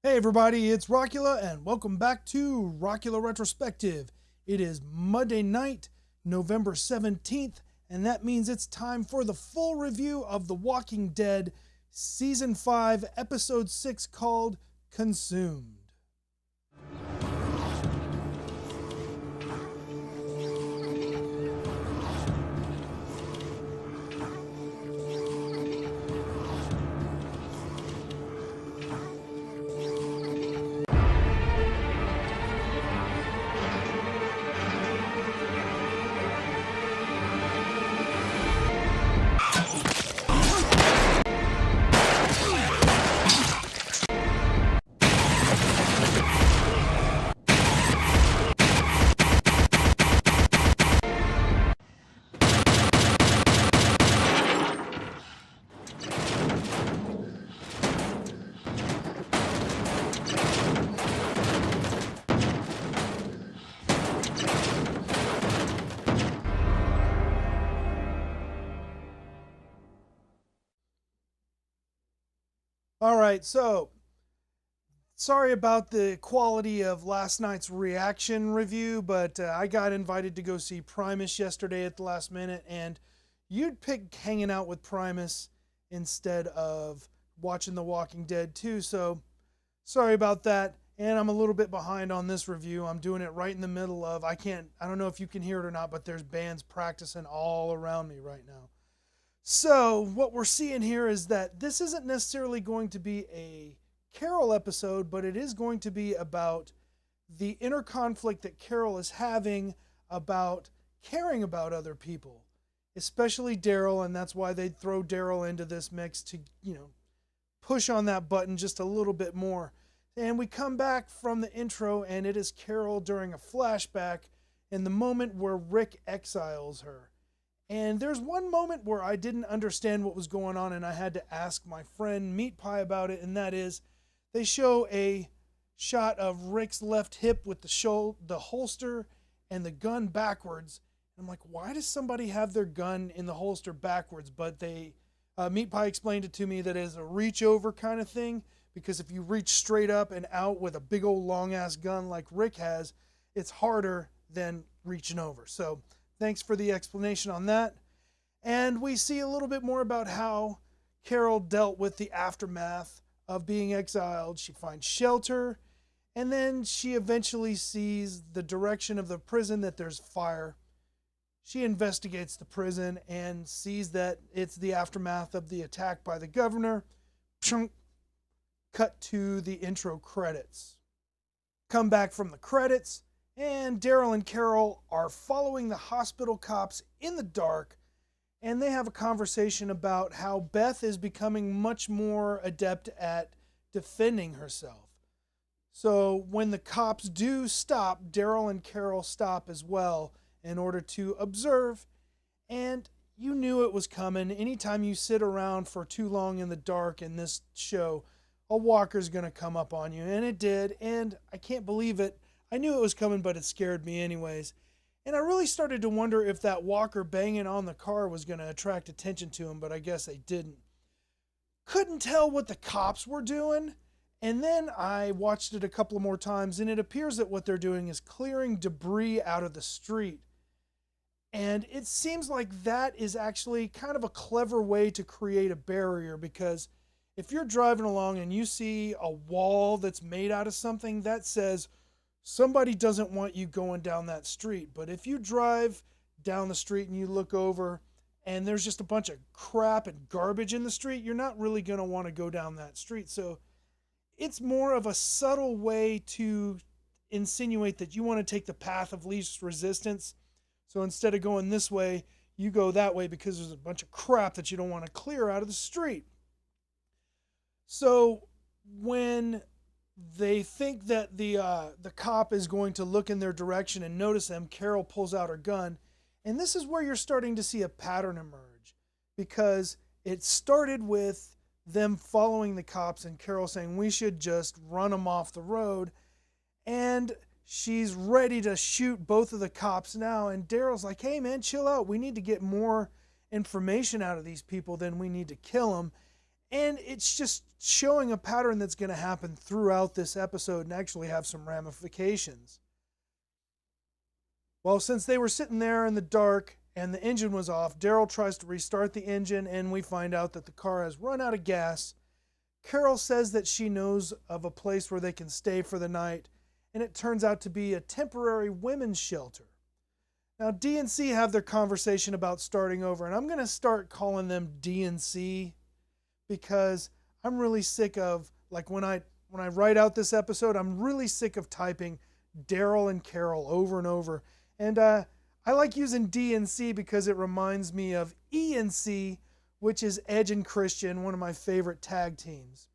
Hey everybody, it's Rockula and welcome back to Rockula Retrospective. It is Monday night, November 17th, and that means it's time for the full review of The Walking Dead Season 5, Episode 6 called Consumed. All right, so sorry about the quality of last night's reaction review, but I got invited to go see Primus yesterday at the last minute, and you'd pick hanging out with Primus instead of watching The Walking Dead too, so sorry about that. And I'm a little bit behind on this review. I'm doing it right in the middle of, I don't know if you can hear it or not, but there's bands practicing all around me right now. So what we're seeing here is that this isn't necessarily going to be a Carol episode, but it is going to be about the inner conflict that Carol is having about caring about other people, especially Daryl, and that's why they'd throw Daryl into this mix to, push on that button just a little bit more. And we come back from the intro, and it is Carol during a flashback in the moment where Rick exiles her. And there's one moment where I didn't understand what was going on, and I had to ask my friend Meat Pie about it, and that is they show a shot of Rick's left hip with the holster and the gun backwards. And I'm like, why does somebody have their gun in the holster backwards? But Meat Pie explained it to me that it is a reach over kind of thing, because if you reach straight up and out with a big old long ass gun like Rick has, it's harder than reaching over. So thanks for the explanation on that. And we see a little bit more about how Carol dealt with the aftermath of being exiled. She finds shelter, and then she eventually sees the direction of the prison, that there's fire. She investigates the prison and sees that it's the aftermath of the attack by the governor. Cut to the intro credits. Come back from the credits, and Daryl and Carol are following the hospital cops in the dark, and they have a conversation about how Beth is becoming much more adept at defending herself. So when the cops do stop, Daryl and Carol stop as well in order to observe, and you knew it was coming. Anytime you sit around for too long in the dark in this show, a walker's going to come up on you, and it did, and I can't believe it. I knew it was coming, but it scared me anyways. And I really started to wonder if that walker banging on the car was going to attract attention to him, but I guess they didn't. Couldn't tell what the cops were doing, and then I watched it a couple of more times, and it appears that what they're doing is clearing debris out of the street. And it seems like that is actually kind of a clever way to create a barrier, because if you're driving along and you see a wall that's made out of something, that says somebody doesn't want you going down that street. But if you drive down the street and you look over and there's just a bunch of crap and garbage in the street, you're not really going to want to go down that street. So it's more of a subtle way to insinuate that you want to take the path of least resistance. So instead of going this way, you go that way because there's a bunch of crap that you don't want to clear out of the street. So when they think that the cop is going to look in their direction and notice them, Carol pulls out her gun. And this is where you're starting to see a pattern emerge, because it started with them following the cops and Carol saying, we should just run them off the road. And she's ready to shoot both of the cops now. And Daryl's like, hey man, chill out. We need to get more information out of these people than we need to kill them. And it's just showing a pattern that's going to happen throughout this episode and actually have some ramifications. Well, since they were sitting there in the dark and the engine was off, Daryl tries to restart the engine and we find out that the car has run out of gas. Carol says that she knows of a place where they can stay for the night, and it turns out to be a temporary women's shelter. Now, D and C have their conversation about starting over, and I'm going to start calling them D and C because I'm really sick of, like when I write out this episode, I'm really sick of typing Daryl and Carol over and over. And I like using D and C because it reminds me of E and C, which is Edge and Christian, one of my favorite tag teams.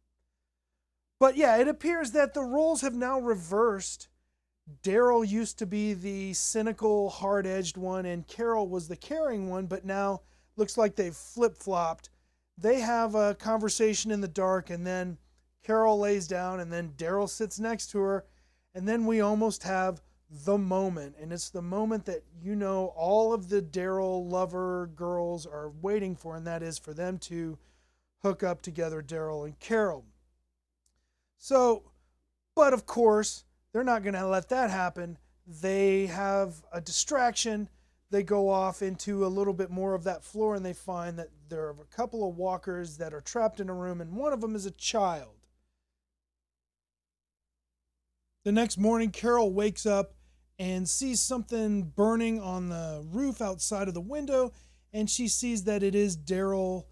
But yeah, it appears that the roles have now reversed. Daryl used to be the cynical, hard-edged one, and Carol was the caring one, but now looks like they've flip-flopped. They have a conversation in the dark, and then Carol lays down, and then Daryl sits next to her, and then we almost have the moment, and it's the moment that all of the Daryl lover girls are waiting for, and that is for them to hook up together, Daryl and Carol. So, but of course, they're not going to let that happen. They have a distraction. They go off into a little bit more of that floor, and they find that there are a couple of walkers that are trapped in a room, and one of them is a child. The next morning, Carol wakes up and sees something burning on the roof outside of the window, and she sees that it is Daryl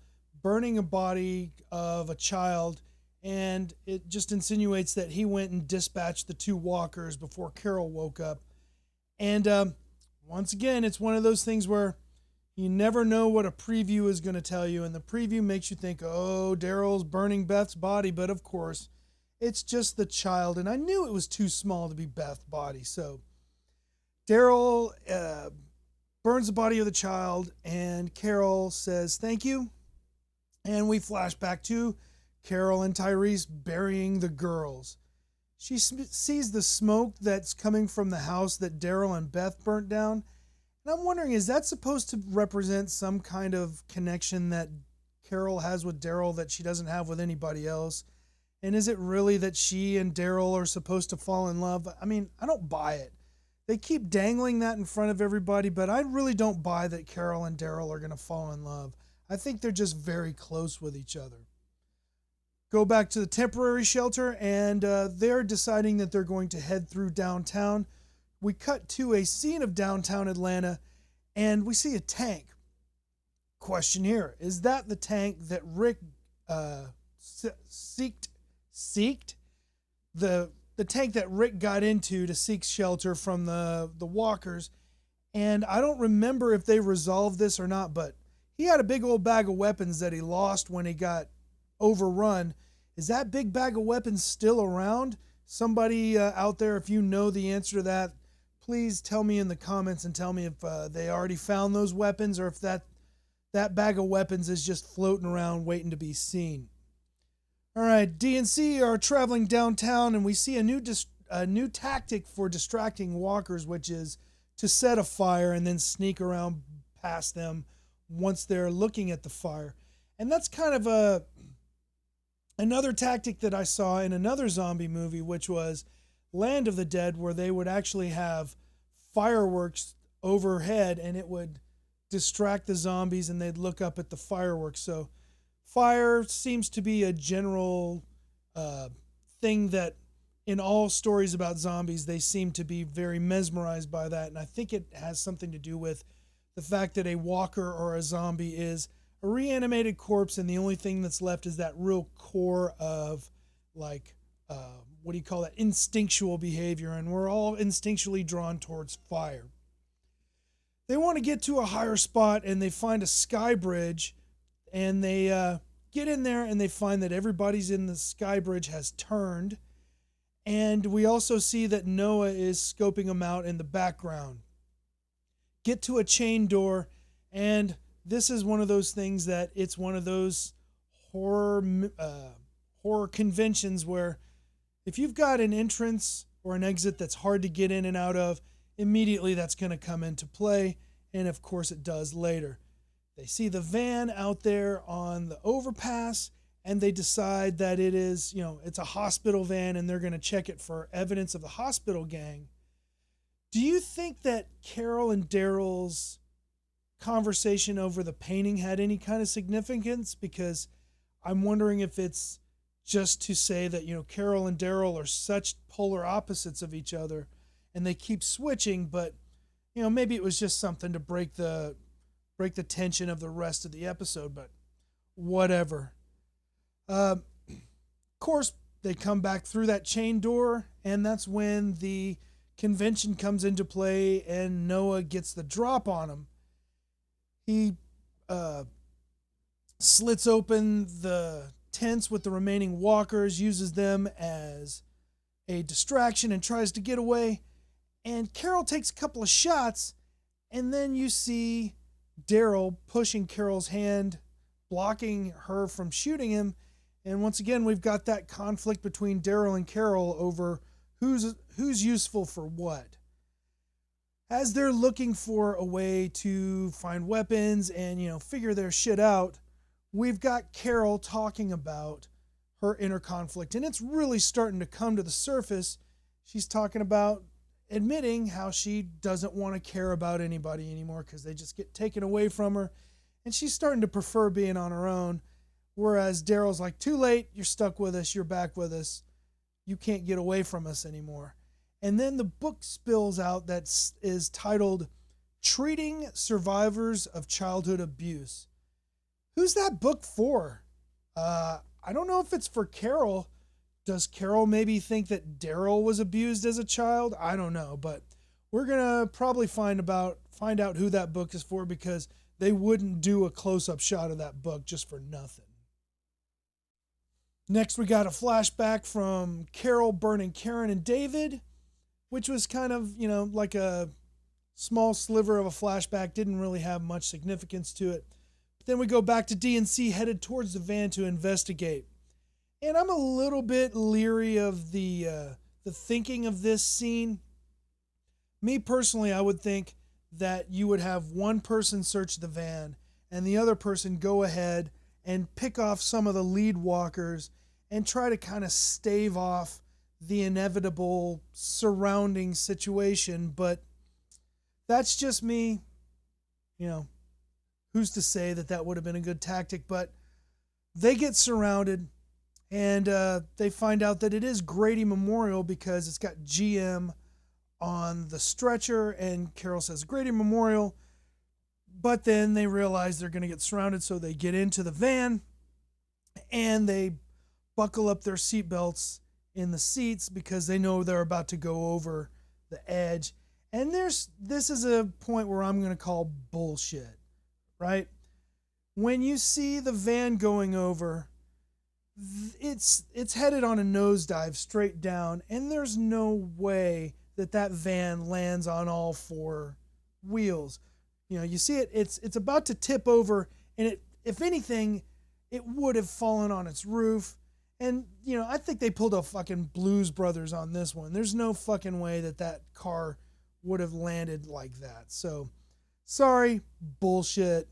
burning a body of a child, and it just insinuates that he went and dispatched the two walkers before Carol woke up. And once again, it's one of those things where you never know what a preview is going to tell you, and the preview makes you think, oh, Daryl's burning Beth's body, but of course, it's just the child, and I knew it was too small to be Beth's body. So Daryl burns the body of the child, and Carol says thank you, and we flash back to Carol and Tyrese burying the girls. She sees the smoke that's coming from the house that Daryl and Beth burnt down, and I'm wondering, is that supposed to represent some kind of connection that Carol has with Daryl that she doesn't have with anybody else? And is it really that she and Daryl are supposed to fall in love? I mean, I don't buy it. They keep dangling that in front of everybody, but I really don't buy that Carol and Daryl are going to fall in love. I think they're just very close with each other. Go back to the temporary shelter, and they're deciding that they're going to head through downtown. We cut to a scene of downtown Atlanta, and we see a tank. Question here, is that the tank that Rick seeked? The tank that Rick got into to seek shelter from the walkers. And I don't remember if they resolved this or not, but he had a big old bag of weapons that he lost when he got overrun. Is that big bag of weapons still around? Somebody out there, if you know the answer to that, please tell me in the comments and tell me if they already found those weapons or if that bag of weapons is just floating around waiting to be seen. All right, D and C are traveling downtown, and we see a new tactic for distracting walkers, which is to set a fire and then sneak around past them once they're looking at the fire. And that's kind of another tactic that I saw in another zombie movie, which was Land of the Dead, where they would actually have fireworks overhead, and it would distract the zombies, and they'd look up at the fireworks. So fire seems to be a general thing that in all stories about zombies, they seem to be very mesmerized by that. And I think it has something to do with the fact that a walker or a zombie is a reanimated corpse, and the only thing that's left is that real core of, like, instinctual behavior, and we're all instinctually drawn towards fire. They want to get to a higher spot, and they find a sky bridge, and they get in there, and they find that everybody's in the sky bridge has turned, and we also see that Noah is scoping them out in the background. Get to a chain door, and this is one of those things that it's one of those horror conventions where if you've got an entrance or an exit that's hard to get in and out of, immediately that's going to come into play, and of course it does later. They see the van out there on the overpass, and they decide that it is, it's a hospital van and they're going to check it for evidence of the hospital gang. Do you think that Carol and Daryl's conversation over the painting had any kind of significance? Because I'm wondering if it's just to say that, Carol and Daryl are such polar opposites of each other and they keep switching, but, maybe it was just something to break the tension of the rest of the episode, but whatever. Of course, they come back through that chain door, and that's when the convention comes into play and Noah gets the drop on him. He slits open the tents with the remaining walkers, uses them as a distraction, and tries to get away. And Carol takes a couple of shots, and then you see Daryl pushing Carol's hand, blocking her from shooting him. And once again, we've got that conflict between Daryl and Carol over who's useful for what. As they're looking for a way to find weapons and, figure their shit out, we've got Carol talking about her inner conflict. And it's really starting to come to the surface. She's talking about admitting how she doesn't want to care about anybody anymore because they just get taken away from her. And she's starting to prefer being on her own. Whereas Daryl's like, too late, you're stuck with us, you're back with us. You can't get away from us anymore. And then the book spills out that is titled Treating Survivors of Childhood Abuse. Who's that book for? I don't know if it's for Carol. Does Carol maybe think that Daryl was abused as a child? I don't know, but we're going to probably find out who that book is for, because they wouldn't do a close-up shot of that book just for nothing. Next, we got a flashback from Carol burning Karen and David, which was kind of, like a small sliver of a flashback. Didn't really have much significance to it. But then we go back to D&C, headed towards the van to investigate. And I'm a little bit leery of the thinking of this scene. Me personally, I would think that you would have one person search the van and the other person go ahead and pick off some of the lead walkers and try to kind of stave off the inevitable surrounding situation. But that's just me. Who's to say that would have been a good tactic? But they get surrounded, and they find out that it is Grady Memorial because it's got GM on the stretcher, and Carol says Grady Memorial. But then they realize they're going to get surrounded, so they get into the van and they buckle up their seatbelts in the seats because they know they're about to go over the edge. And this is a point where I'm going to call bullshit, right? When you see the van going over, it's headed on a nosedive straight down, and there's no way that van lands on all four wheels. You see it's about to tip over, and if anything, it would have fallen on its roof. And, I think they pulled a fucking Blues Brothers on this one. There's no fucking way that car would have landed like that. So, sorry, bullshit.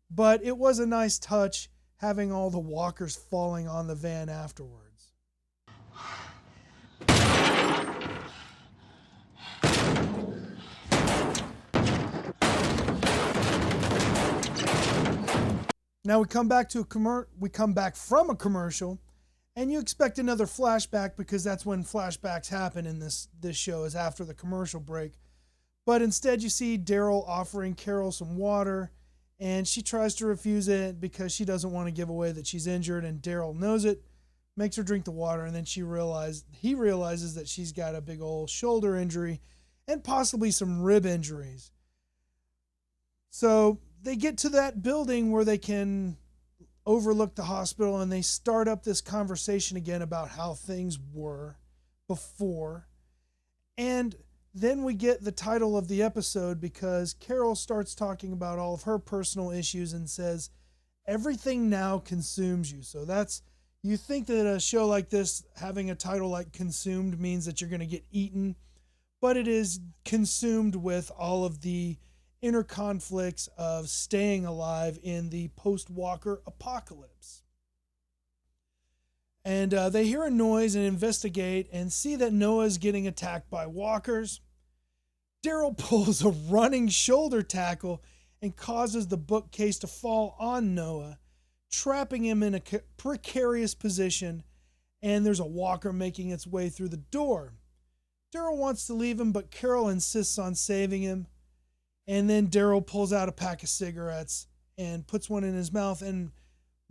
But it was a nice touch having all the walkers falling on the van afterwards. Now we come back from a commercial, and you expect another flashback because that's when flashbacks happen in this show, is after the commercial break. But instead you see Daryl offering Carol some water, and she tries to refuse it because she doesn't want to give away that she's injured, and Daryl knows it, makes her drink the water, and then he realizes that she's got a big old shoulder injury and possibly some rib injuries. So they get to that building where they can overlook the hospital, and they start up this conversation again about how things were before. And then we get the title of the episode because Carol starts talking about all of her personal issues and says, everything now consumes you. So you think that a show like this, having a title like Consumed, means that you're going to get eaten, but it is consumed with all of the inner conflicts of staying alive in the post-Walker apocalypse. And they hear a noise and investigate and see that Noah is getting attacked by walkers. Daryl pulls a running shoulder tackle and causes the bookcase to fall on Noah, trapping him in a precarious position, and there's a walker making its way through the door. Daryl wants to leave him, but Carol insists on saving him. And then Daryl pulls out a pack of cigarettes and puts one in his mouth. And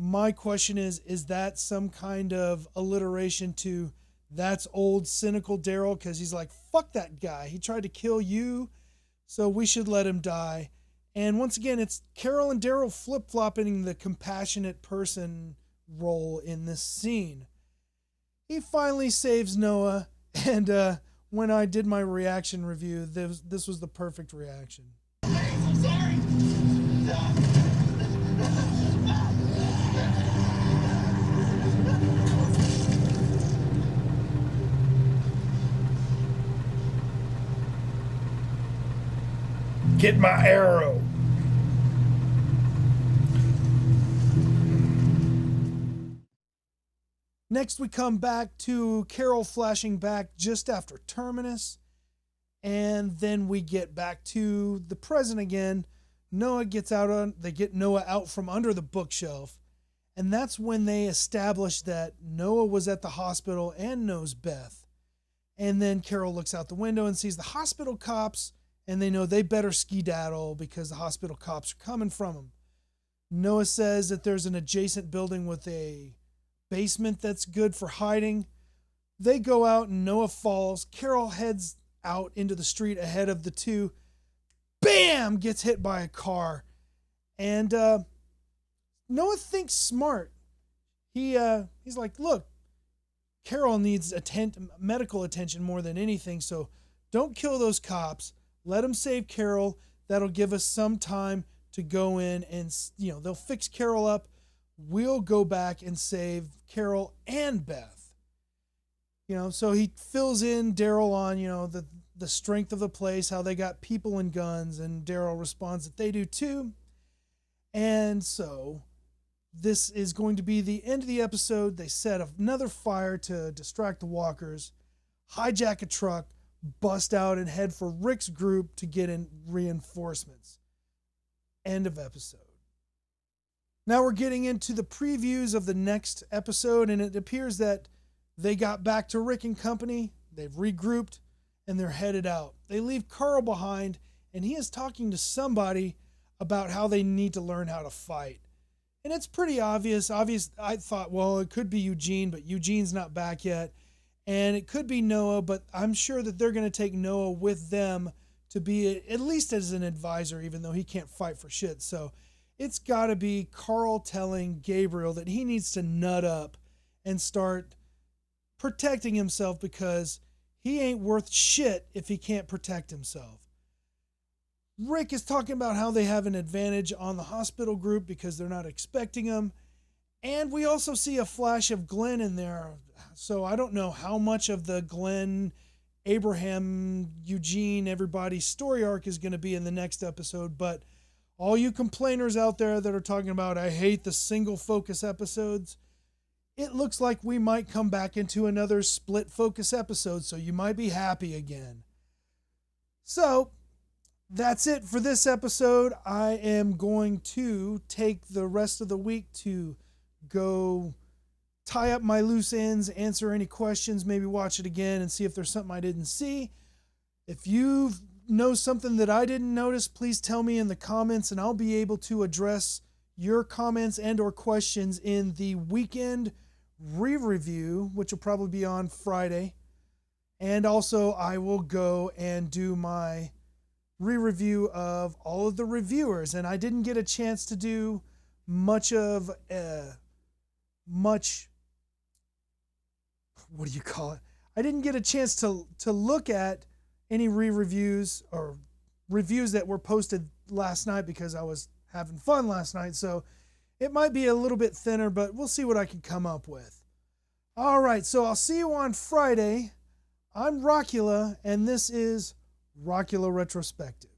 my question is that some kind of alliteration to that's old cynical Daryl? Because he's like, fuck that guy. He tried to kill you, so we should let him die. And once again, it's Carol and Daryl flip-flopping the compassionate person role in this scene. He finally saves Noah, and when I did my reaction review, this was the perfect reaction. I'm sorry. Get my arrow. Next, we come back to Carol flashing back just after Terminus. And then we get back to the present again. They get Noah out from under the bookshelf. And that's when they establish that Noah was at the hospital and knows Beth. And then Carol looks out the window and sees the hospital cops, and they know they better skedaddle because the hospital cops are coming from them. Noah says that there's an adjacent building with a basement that's good for hiding. They go out and Noah falls. Carol heads out into the street ahead of the two. Bam! Gets hit by a car. And Noah thinks smart. He's like, look, Carol needs medical attention more than anything, so don't kill those cops. Let them save Carol. That'll give us some time to go in and, they'll fix Carol up. We'll go back and save Carol and Beth. So he fills in Daryl on, the strength of the place, how they got people and guns, and Daryl responds that they do too. And so this is going to be the end of the episode. They set another fire to distract the walkers, hijack a truck, bust out and head for Rick's group to get in reinforcements. End of episode. Now we're getting into the previews of the next episode, and it appears that they got back to Rick and company. They've regrouped, and they're headed out. They leave Carl behind, and he is talking to somebody about how they need to learn how to fight. And it's pretty obvious. I thought, well, it could be Eugene, but Eugene's not back yet. And it could be Noah, but I'm sure that they're going to take Noah with them to be at least as an advisor, even though he can't fight for shit. So it's got to be Carl telling Gabriel that he needs to nut up and start protecting himself, because he ain't worth shit if he can't protect himself. Rick is talking about how they have an advantage on the hospital group because they're not expecting him. And we also see a flash of Glenn in there. So I don't know how much of the Glenn, Abraham, Eugene, everybody's story arc is going to be in the next episode. But all you complainers out there that are talking about, I hate the single focus episodes, it looks like we might come back into another split focus episode. So you might be happy again. So that's it for this episode. I am going to take the rest of the week to go tie up my loose ends, answer any questions, maybe watch it again and see if there's something I didn't see. If you know something that I didn't notice, please tell me in the comments, and I'll be able to address your comments and or questions in the weekend re-review, which will probably be on Friday. And also I will go and do my re-review of all of the reviewers, and I didn't get a chance to do much of what do you call it? I didn't get a chance to look at any re-reviews or reviews that were posted last night because I was having fun last night, so it might be a little bit thinner, but we'll see what I can come up with. All right, so I'll see you on Friday. I'm Rockula, and this is Rockula Retrospective.